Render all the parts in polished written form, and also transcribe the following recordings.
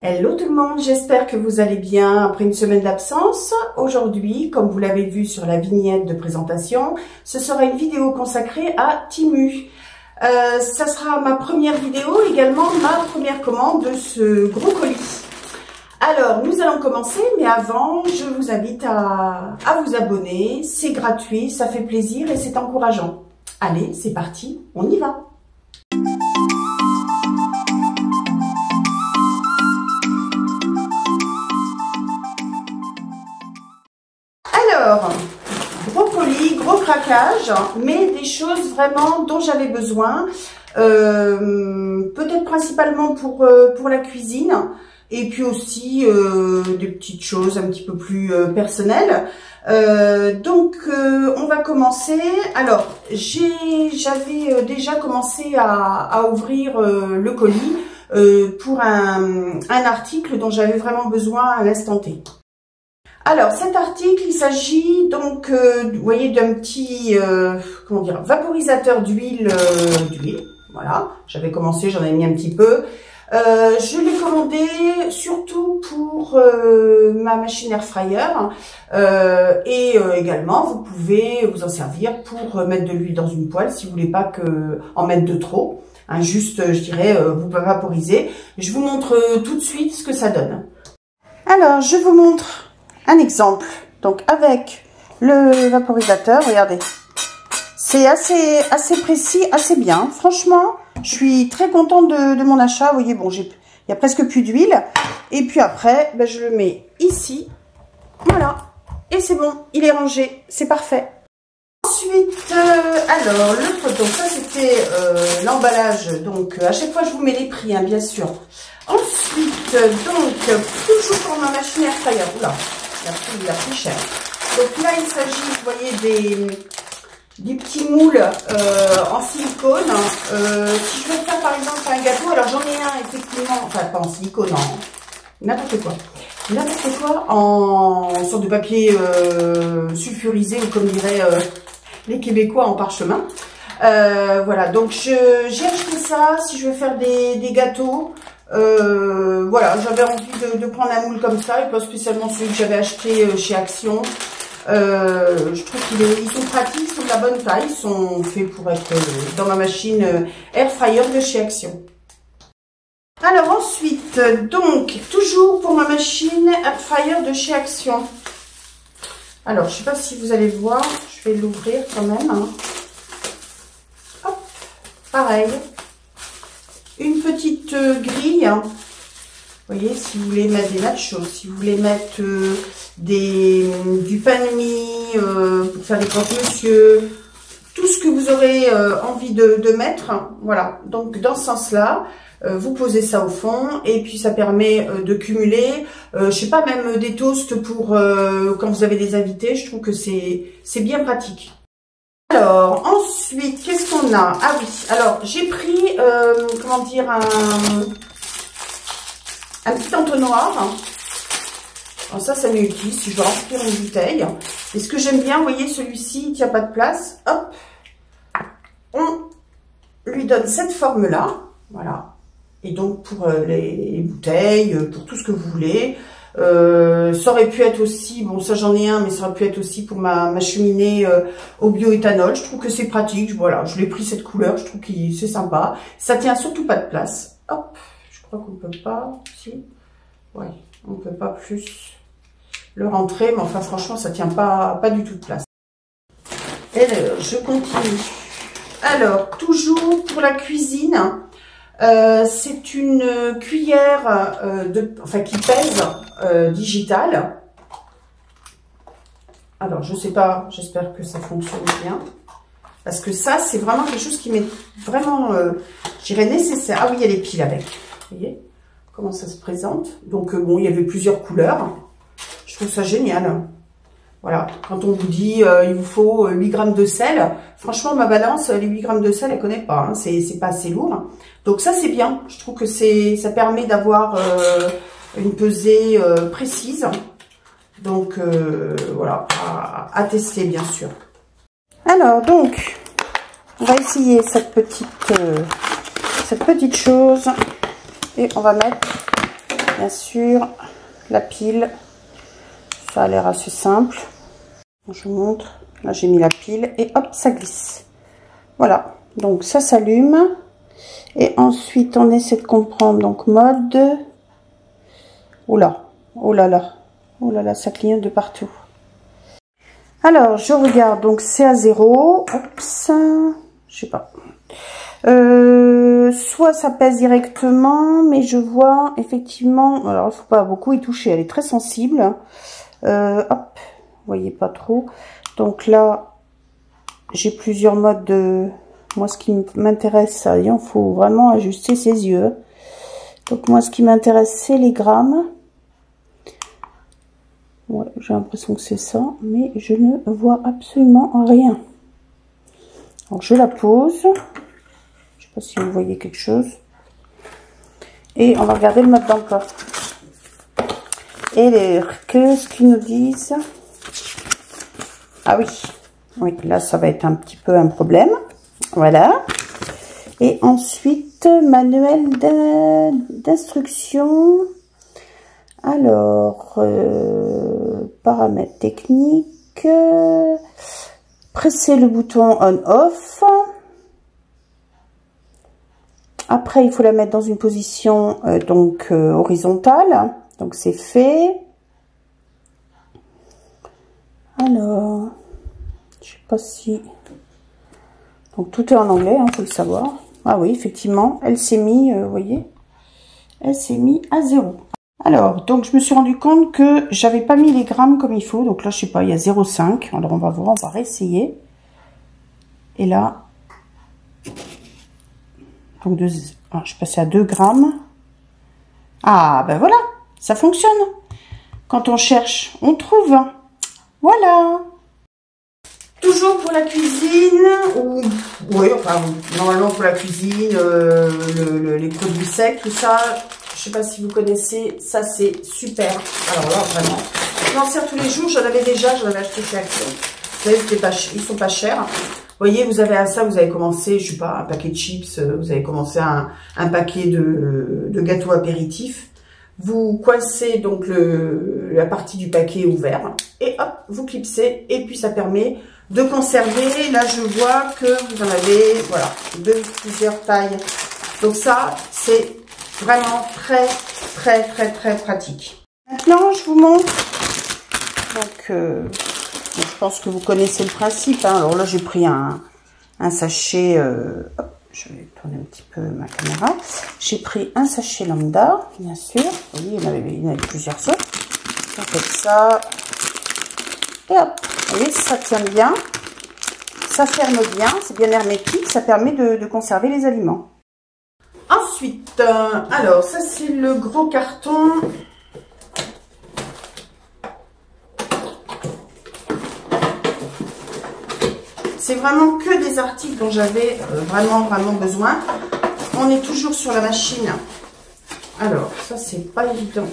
Hello tout le monde, j'espère que vous allez bien après une semaine d'absence. Aujourd'hui, comme vous l'avez vu sur la vignette de présentation, ce sera une vidéo consacrée à Temu. Ça sera ma première vidéo, également ma première commande de ce gros colis. Alors, nous allons commencer, mais avant, je vous invite à vous abonner. C'est gratuit, ça fait plaisir et c'est encourageant. Allez, c'est parti, on y va! Alors, gros colis, gros craquage, mais des choses vraiment dont j'avais besoin, peut-être principalement pour la cuisine, et puis aussi des petites choses un petit peu plus personnelles. Donc, on va commencer. Alors, j'avais déjà commencé à ouvrir le colis pour un article dont j'avais vraiment besoin à l'instant T. Alors, cet article, il s'agit donc, vous voyez, d'un petit, comment dire, vaporisateur d'huile, voilà. J'avais commencé, j'en ai mis un petit peu. Je l'ai commandé surtout pour ma machine air fryer et également, vous pouvez vous en servir pour mettre de l'huile dans une poêle si vous voulez pas en mettre de trop. Hein, juste, je dirais, vous pouvez vaporiser. Je vous montre tout de suite ce que ça donne. Alors, je vous montre un exemple, donc avec le vaporisateur, regardez, c'est assez précis, assez bien. Franchement, je suis très contente de mon achat. Vous voyez, bon, il y a presque plus d'huile. Et puis après, ben, je le mets ici, voilà, et c'est bon, il est rangé, c'est parfait. Ensuite, alors, donc ça c'était l'emballage, donc à chaque fois je vous mets les prix, hein, bien sûr. Ensuite, donc, toujours pour ma machine air fryer, oula, il a pris cher. Donc là, il s'agit, vous voyez, des petits moules en silicone. Si je veux faire par exemple un gâteau, alors j'en ai un effectivement, enfin pas en silicone, n'importe quoi. N'importe quoi en sorte de papier sulfurisé ou comme diraient les Québécois en parchemin. Voilà, donc j'ai acheté ça si je veux faire des gâteaux. Voilà, j'avais envie de prendre un moule comme ça et pas spécialement celui que j'avais acheté chez Action. Je trouve qu'ils sont pratiques, ils sont de la bonne taille, ils sont faits pour être dans ma machine air fryer de chez Action. Alors ensuite, donc toujours pour ma machine air fryer de chez Action. Alors je sais pas si vous allez voir, je vais l'ouvrir quand même. Hein. Hop, pareil. Une petite grille, hein. Vous voyez, si vous voulez mettre des nachos, si vous voulez mettre du pain de mie pour faire des croque-monsieur, tout ce que vous aurez envie de mettre, voilà. Donc dans ce sens-là, vous posez ça au fond et puis ça permet de cumuler, je sais pas, même des toasts pour quand vous avez des invités. Je trouve que c'est bien pratique. Alors, ensuite, qu'est-ce qu'on a? Ah oui, alors, j'ai pris, comment dire, un petit entonnoir. Alors ça m'est utile si je veux remplir une bouteille. Et ce que j'aime bien, vous voyez, celui-ci, il tient pas de place. Hop, on lui donne cette forme-là, voilà. Et donc, pour les bouteilles, pour tout ce que vous voulez. Ça aurait pu être aussi, bon ça j'en ai un, mais ça aurait pu être aussi pour ma cheminée au bioéthanol. Je trouve que c'est pratique, voilà, je l'ai pris cette couleur, je trouve que c'est sympa. Ça tient surtout pas de place. Hop, je crois qu'on peut pas, si, ouais, on peut pas plus le rentrer, mais enfin franchement ça tient pas du tout de place. Et je continue. Alors, toujours pour la cuisine. C'est une cuillère qui pèse digitale. Alors je sais pas, j'espère que ça fonctionne bien parce que ça c'est vraiment quelque chose qui m'est vraiment, je dirais, nécessaire. Ah oui, il y a les piles avec. Vous voyez comment ça se présente. Donc bon, il y avait plusieurs couleurs. Je trouve ça génial. Voilà, quand on vous dit il vous faut 8 grammes de sel, franchement ma balance, les 8 grammes de sel, elle connaît pas, hein, c'est pas assez lourd. Donc ça c'est bien, je trouve que ça permet d'avoir une pesée précise. Donc voilà, à tester bien sûr. Alors donc, on va essayer cette petite chose et on va mettre bien sûr, la pile. Ça a l'air assez simple. Je vous montre. Là, j'ai mis la pile et hop, ça glisse. Voilà. Donc, ça s'allume. Et ensuite, on essaie de comprendre. Donc, mode. Oula. Oh là là. Oh là là, ça clignote de partout. Alors, je regarde. Donc, c'est à 0. Oups. Je sais pas. Soit ça pèse directement, mais je vois effectivement, alors il faut pas beaucoup y toucher, elle est très sensible. Hop, vous voyez pas trop. Donc là, j'ai plusieurs modes de. Moi, ce qui m'intéresse, il faut vraiment ajuster ses yeux. Donc moi, ce qui m'intéresse, c'est les grammes. Ouais, j'ai l'impression que c'est ça, mais je ne vois absolument rien. Donc je la pose. Je sais pas si vous voyez quelque chose. Et on va regarder le mode d'emploi. Et qu'est-ce qu'ils nous disent? Ah oui. Oui, là ça va être un petit peu un problème. Voilà. Et ensuite, manuel d'instruction. Alors, paramètres techniques. Pressez le bouton on-off. Après, il faut la mettre dans une position horizontale. Donc, c'est fait. Alors, je sais pas si... Donc, tout est en anglais, il faut le savoir. Ah oui, effectivement, elle s'est mise, vous voyez, elle s'est mise à 0. Alors, donc, je me suis rendu compte que j'avais pas mis les grammes comme il faut. Donc là, je sais pas, il y a 0,5. Alors, on va voir, on va réessayer. Et là... Donc, je suis passée à 2 grammes. Ah, ben voilà, ça fonctionne. Quand on cherche, on trouve. Voilà. Toujours pour la cuisine, ou oui, enfin, normalement pour la cuisine, les produits secs, tout ça. Je sais pas si vous connaissez, ça c'est super. Alors là, vraiment, je m'en sers tous les jours. J'en avais acheté chez Action. Vous savez, ils sont pas chers. Vous voyez, vous avez à ça, vous avez commencé, je sais pas, un paquet de chips, vous avez commencé un paquet de gâteaux apéritifs. Vous coincez donc la partie du paquet ouvert et hop, vous clipsez et puis ça permet de conserver. Là, je vois que vous en avez, voilà, de plusieurs tailles. Donc ça, c'est vraiment très, très, très, très pratique. Maintenant, je vous montre. Donc, je pense que vous connaissez le principe. Hein. Alors là, j'ai pris un sachet. Hop, je vais tourner un petit peu ma caméra. J'ai pris un sachet lambda, bien sûr. Vous voyez, il y en avait plusieurs sortes. On fait ça. Et hop, vous voyez, ça tient bien. Ça ferme bien. C'est bien hermétique. Ça permet de conserver les aliments. Ensuite, alors, ça, c'est le gros carton. C'est vraiment que des articles dont j'avais vraiment besoin. On est toujours sur la machine. Alors, ça, c'est pas évident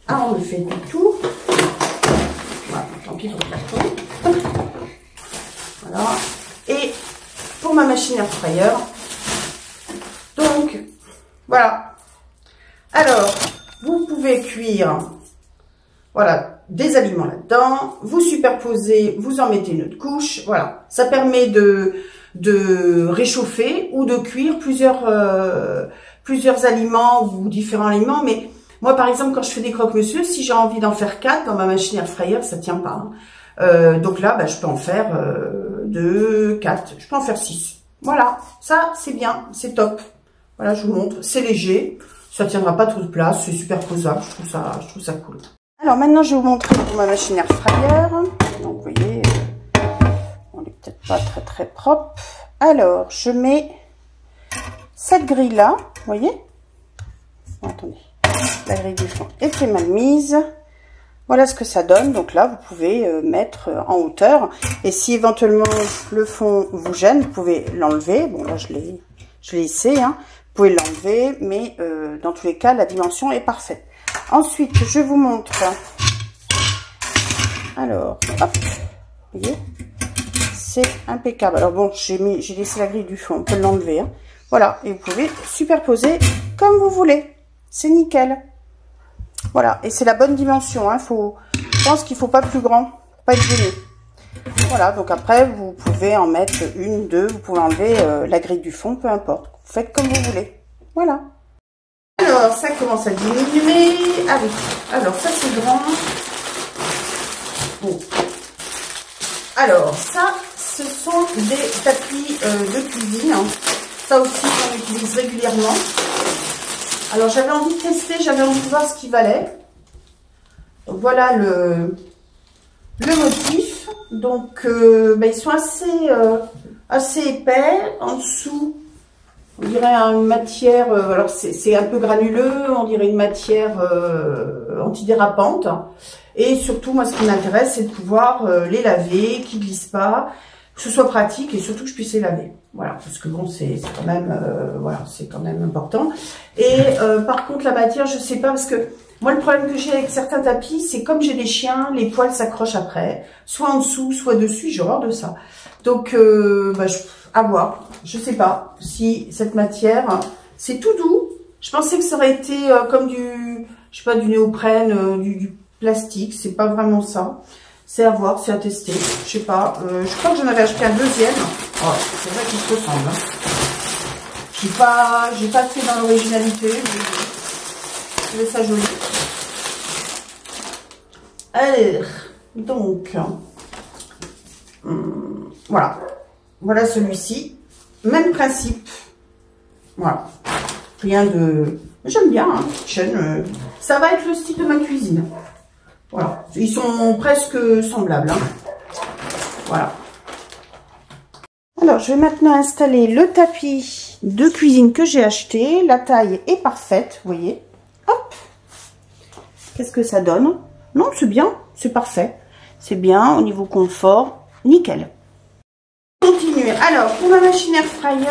à enlever du tout. Voilà, tant pis pour le carton. Voilà. Et pour ma machine air fryer. Donc, voilà. Alors, vous pouvez cuire, voilà, des aliments là-dedans, vous superposez, vous en mettez une autre couche, voilà. Ça permet de réchauffer ou de cuire plusieurs aliments ou différents aliments. Mais moi, par exemple, quand je fais des croque-monsieur, si j'ai envie d'en faire 4 dans ma machine air fryer, ça tient pas. Hein. Donc là, je peux en faire 4, je peux en faire 6. Voilà, ça c'est bien, c'est top. Voilà, je vous montre, c'est léger, ça tiendra pas toute place, c'est super posable, je trouve ça cool. Alors maintenant, je vais vous montrer pour ma machine air fryer. Donc vous voyez, on n'est peut-être pas très propre. Alors, je mets cette grille là, vous voyez. Bon, attendez, la grille du fond était mal mise. Voilà ce que ça donne. Donc là, vous pouvez mettre en hauteur. Et si éventuellement le fond vous gêne, vous pouvez l'enlever. Bon là, je l'ai hissé, hein. Vous pouvez l'enlever, mais dans tous les cas, la dimension est parfaite. Ensuite, je vous montre. Alors, hop, vous voyez, c'est impeccable. Alors bon, j'ai laissé la grille du fond, on peut l'enlever. Hein. Voilà, et vous pouvez superposer comme vous voulez. C'est nickel. Voilà, et c'est la bonne dimension, hein. Je pense qu'il faut pas plus grand, pas être gêné. Voilà, donc après, vous pouvez en mettre une, deux, vous pouvez enlever la grille du fond, peu importe. Vous faites comme vous voulez. Voilà. Alors, ça commence à diminuer. Ah oui, alors ça c'est grand. Bon. Alors, ça, ce sont des tapis de cuisine. Ça aussi, on utilise régulièrement. Alors, j'avais envie de tester, j'avais envie de voir ce qu'il valait. Donc, voilà le motif. Donc, ils sont assez épais. En dessous, on dirait une matière, alors c'est un peu granuleux, on dirait une matière antidérapante. Et surtout, moi, ce qui m'intéresse, c'est de pouvoir les laver, qu'ils ne glissent pas, que ce soit pratique et surtout que je puisse les laver. Voilà, parce que bon, c'est quand même, voilà, c'est quand même important. Et par contre, la matière, je sais pas, parce que moi, le problème que j'ai avec certains tapis, c'est comme j'ai des chiens, les poils s'accrochent après, soit en dessous, soit dessus, j'ai horreur de ça. Donc, à voir. Je sais pas si cette matière, c'est tout doux. Je pensais que ça aurait été comme du, je sais pas, du néoprène, du plastique. C'est pas vraiment ça. C'est à voir, c'est à tester. Je sais pas. Je crois que j'en avais acheté un deuxième. Oh, c'est vrai qu'ils se ressemblent. Hein. J'ai pas fait dans l'originalité. Je trouvais ça joli. Alors, donc, voilà. Voilà celui-ci. Même principe. Voilà. Rien de... J'aime bien, hein, kitchen. Ça va être le style de ma cuisine. Voilà. Ils sont presque semblables. Hein. Voilà. Alors, je vais maintenant installer le tapis de cuisine que j'ai acheté. La taille est parfaite, vous voyez. Hop. Qu'est-ce que ça donne? Non, c'est bien. C'est parfait. C'est bien au niveau confort. Nickel. Continuer. Alors, pour ma machine air fryer,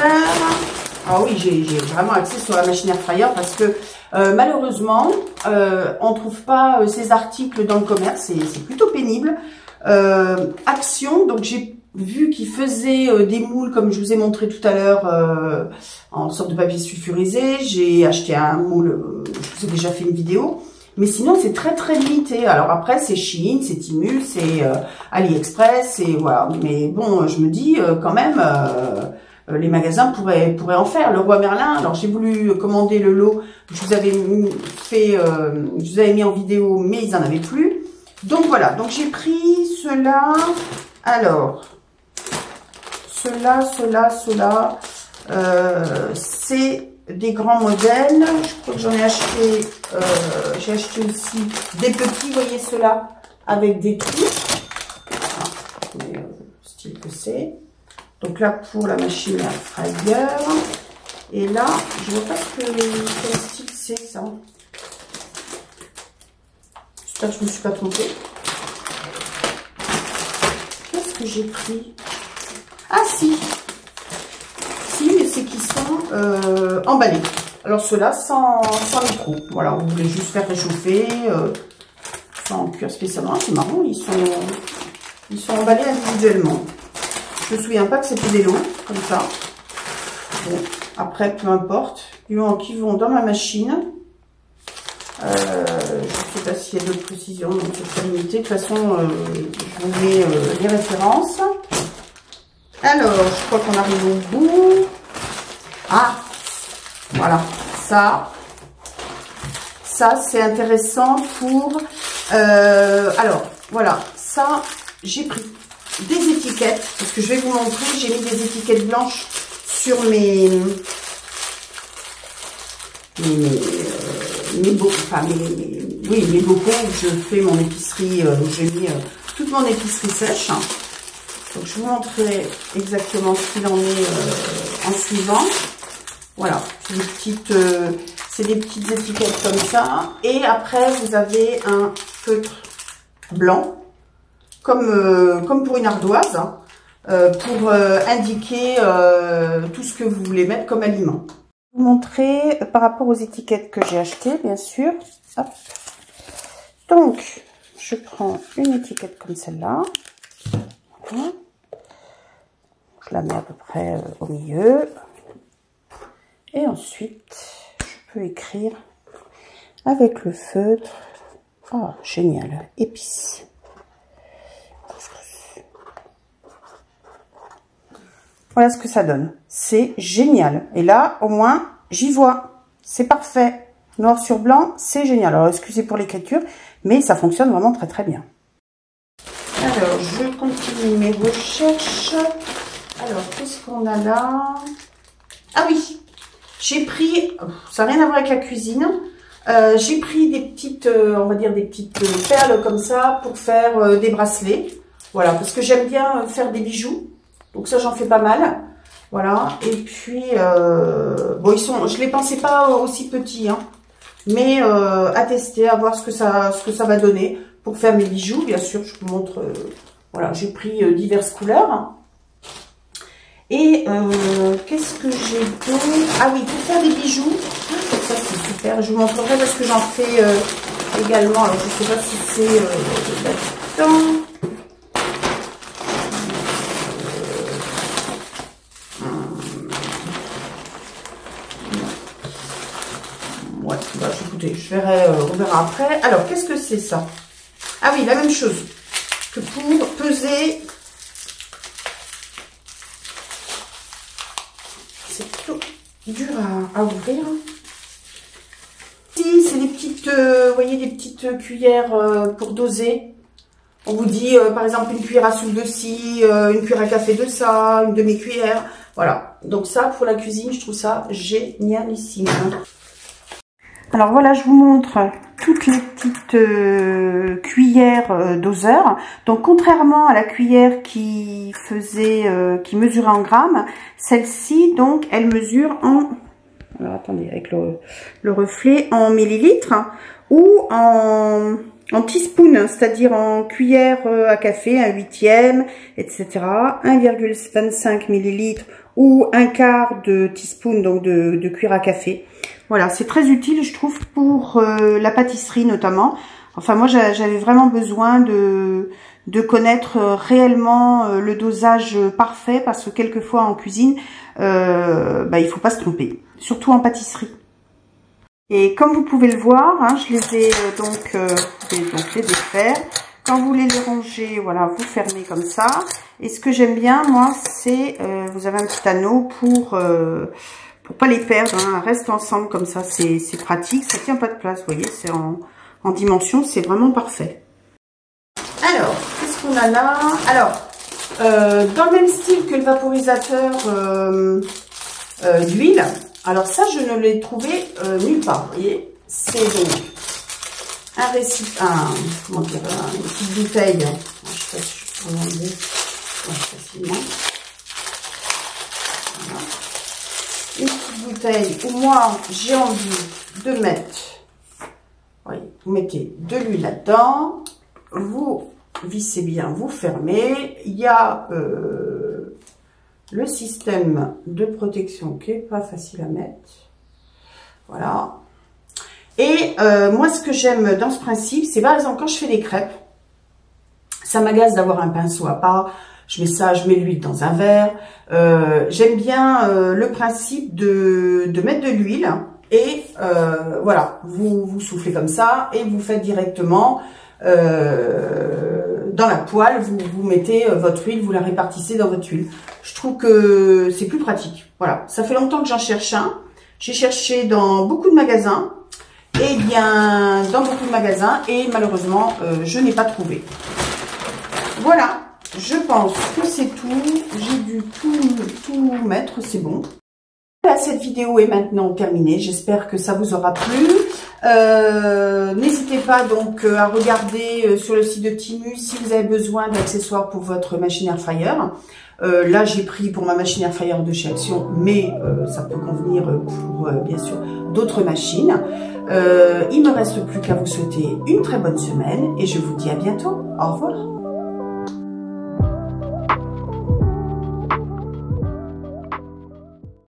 ah oui, j'ai vraiment axé sur la machine air fryer parce que malheureusement, on ne trouve pas ces articles dans le commerce, c'est plutôt pénible. Action, donc j'ai vu qu'ils faisaient des moules comme je vous ai montré tout à l'heure en sorte de papier sulfurisé. J'ai acheté un moule, je vous ai déjà fait une vidéo. Mais sinon, c'est très très limité. Alors après, c'est Shein, c'est Temu, c'est AliExpress, et voilà. Mais bon, je me dis quand même, les magasins pourraient en faire. Le Roi Merlin, alors j'ai voulu commander le lot, je vous avais fait, je vous avais mis en vidéo, mais ils en avaient plus. Donc voilà, donc j'ai pris ceux-là. Alors, ceux-là, c'est des grands modèles. Je crois que j'en ai acheté, j'ai acheté aussi des petits, vous voyez ceux-là, avec des trous. Style que c'est. Donc là, pour la machine à fryer. Et là, je vois pas quel style c'est ça. J'espère que je ne me suis pas trompée. Qu'est-ce que j'ai pris? Ah si! Si, mais c'est qu'ils sont emballés. Alors ceux-là, sans micro. Voilà, vous voulez juste faire réchauffer, sans cuire spécialement. C'est marrant, ils sont emballés individuellement. Je me souviens pas que c'était des lots, comme ça. Bon, après, peu importe. Du moment qu'ils vont dans ma machine. Je ne sais pas s'il y a d'autres précisions, donc c'est très limité. De toute façon, je vous mets les références. Alors, je crois qu'on arrive au bout. Ah, voilà, ça c'est intéressant pour... alors, voilà, ça, j'ai pris des étiquettes, parce que je vais vous montrer, j'ai mis des étiquettes blanches sur mes bocaux où je fais mon épicerie, où j'ai mis toute mon épicerie sèche. Donc, je vous montrerai exactement ce qu'il en est en suivant. Voilà, c'est des petites étiquettes comme ça. Et après, vous avez un feutre blanc, comme pour une ardoise, pour indiquer tout ce que vous voulez mettre comme aliment. Je vais vous montrer par rapport aux étiquettes que j'ai achetées, bien sûr. Hop. Donc, je prends une étiquette comme celle-là. Voilà. Je la mets à peu près au milieu. Et ensuite, je peux écrire avec le feutre. Oh, génial. Épice. Voilà ce que ça donne. C'est génial. Et là, au moins, j'y vois. C'est parfait. Noir sur blanc, c'est génial. Alors, excusez pour l'écriture, mais ça fonctionne vraiment très très bien. Alors, je continue mes recherches. Alors, qu'est-ce qu'on a là? Ah oui, j'ai pris, ça n'a rien à voir avec la cuisine, j'ai pris des petites, on va dire des petites perles comme ça pour faire des bracelets. Voilà, parce que j'aime bien faire des bijoux. Donc ça, j'en fais pas mal. Voilà, et puis, bon, je les pensais pas aussi petits, hein, mais à tester, à voir ce que ça va donner pour faire mes bijoux. Bien sûr, je vous montre, voilà, j'ai pris diverses couleurs. Et qu'est-ce que j'ai d'autre? Ah oui, pour faire des bijoux, ça c'est super, je vous montrerai parce que j'en fais également. Alors, je ne sais pas si c'est là-dedans. Ouais, bah, écoutez, je verrai, on verra après. Alors, qu'est-ce que c'est ça? Ah oui, la même chose que pour peser. C'est plutôt dur à ouvrir. Si, c'est des petites, vous voyez, des petites cuillères pour doser. On vous dit, par exemple, une cuillère à soupe de ci, une cuillère à café de ça, une demi-cuillère. Voilà. Donc ça, pour la cuisine, je trouve ça génialissime. Alors voilà, je vous montre toutes les petites cuillères doseurs. Donc contrairement à la cuillère qui mesurait en grammes, celle-ci, donc, elle mesure en, alors attendez, avec le reflet, en millilitres ou en teaspoon, c'est-à-dire en cuillère à café, un huitième, etc. 1,25 millilitres ou un quart de teaspoon, donc de cuillère à café. Voilà, c'est très utile, je trouve, pour la pâtisserie notamment. Enfin, moi, j'avais vraiment besoin de connaître réellement le dosage parfait, parce que quelquefois en cuisine, il faut pas se tromper, surtout en pâtisserie. Et comme vous pouvez le voir, hein, je les ai donc les défaire. Quand vous voulez les ranger, voilà, vous fermez comme ça. Et ce que j'aime bien, moi, c'est vous avez un petit anneau pour pas les perdre, hein, reste ensemble comme ça, c'est pratique, ça tient pas de place, vous voyez, c'est en dimension, c'est vraiment parfait. Alors, qu'est-ce qu'on a là? Alors, dans le même style que le vaporisateur d'huile, alors ça, je ne l'ai trouvé nulle part, vous voyez, c'est donc un récipient, comment dire, une petite bouteille, je sais pas si je peux l'enlever facilement. Voilà. Une petite bouteille où moi j'ai envie de mettre, oui, vous mettez de l'huile là-dedans, vous vissez bien, vous fermez. Il y a le système de protection qui est pas facile à mettre, voilà. Et moi ce que j'aime dans ce principe, c'est par exemple quand je fais des crêpes, ça m'agace d'avoir un pinceau à part. Je mets ça, je mets l'huile dans un verre. J'aime bien le principe de mettre de l'huile et voilà, vous soufflez comme ça et vous faites directement dans la poêle. Vous mettez votre huile, vous la répartissez dans votre huile. Je trouve que c'est plus pratique. Voilà, ça fait longtemps que j'en cherche un. J'ai cherché dans beaucoup de magasins. Et bien, dans beaucoup de magasins et malheureusement, je n'ai pas trouvé. Voilà. Je pense que c'est tout. J'ai dû tout mettre, c'est bon. Voilà, cette vidéo est maintenant terminée. J'espère que ça vous aura plu. N'hésitez pas donc à regarder sur le site de Temu si vous avez besoin d'accessoires pour votre machine air fryer. Là, j'ai pris pour ma machine air fryer de chez Action, mais ça peut convenir pour bien sûr d'autres machines. Il ne me reste plus qu'à vous souhaiter une très bonne semaine et je vous dis à bientôt. Au revoir.